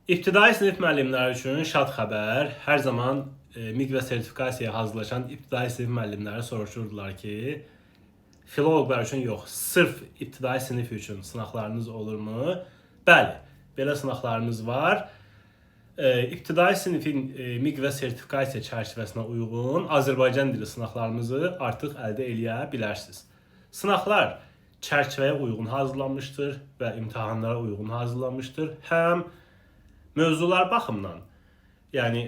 İbtidai sinif müəllimləri üçün şad xəbər. Hər zaman MİQ və sertifikasiyaya hazırlaşan ibtidai sinif müəllimləri soruşurdular ki, filoloqlar üçün yox, sırf ibtidai sinif üçün sınaqlarınız olurmu? Bəli, belə sınaqlarımız var. İbtidai sinifin MİQ və sertifikasiya çərçivəsinə uyğun Azərbaycan dili sınaqlarımızı artıq əldə edə bilərsiniz. Sınaqlar çərçivəyə uyğun hazırlanmışdır və imtahanlara uyğun hazırlanmışdır. Həm mövzular baxımından, yəni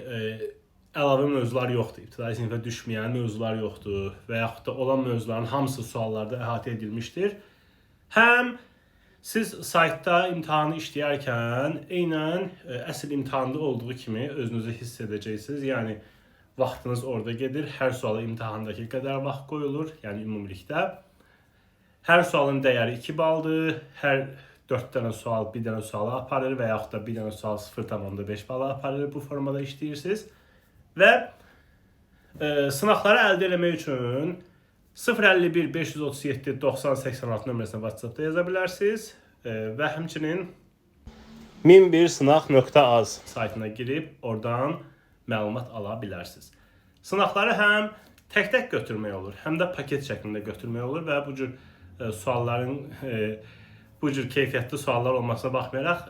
əlavə mövzular yoxdur, ibtidai sinifə düşməyən mövzular yoxdur və yaxud da olan mövzuların hamısı suallarda əhatə edilmişdir. Həm siz saytda imtahanı işləyərkən eynən əsl imtahanda olduğu kimi özünüzü hiss edəcəksiniz. Yəni vaxtınız orada gedir, hər suala imtahandakı qədər vaxt qoyulur, yəni ümumilikdə. Hər sualın dəyəri 2 baldır, hər 4 dənə sual 1 dənə suala aparır və yaxud da 1 dənə sual 0,5 bala aparır. Bu formada işləyirsiniz. Və sınaqları əldə etmək üçün 051 537 90 86 nömrəsinə WhatsApp-da yaza bilərsiniz və həmçinin 1001sınaq.az saytına girib oradan məlumat ala bilərsiniz. Sınaqları həm tək-tək götürmək olur, həm də paket şəklində götürmək olur və bu cür sualların bu cür keyfiyyətli suallar olmasına baxmayaraq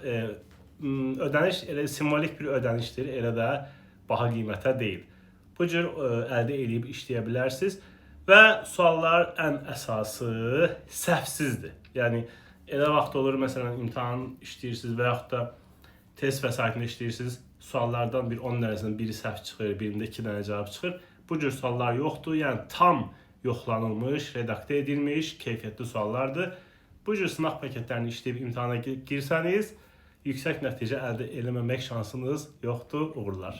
ödəniş elə simvolik bir ödənişdir, elə də baha qiymətə deyil. Bu cür əldə edib işləyə bilərsiniz və suallar ən əsası səhvsizdir. Yəni elə vaxt olur, məsələn, imtahan işləyirsiniz və yaxud da test vəsaitində işləyirsiniz, suallardan bir 10 dənəsindən biri səhv çıxır, birində 2 dənə cavab çıxır. Bu cür suallar yoxdur, yəni tam yoxlanılmış, redaktə edilmiş, keyfiyyətli suallardır. Bu cür sınaq paketlərini işləyib imtahana girsəniz, yüksək nəticə əldə etməmək şansınız yoxdur, uğurlar.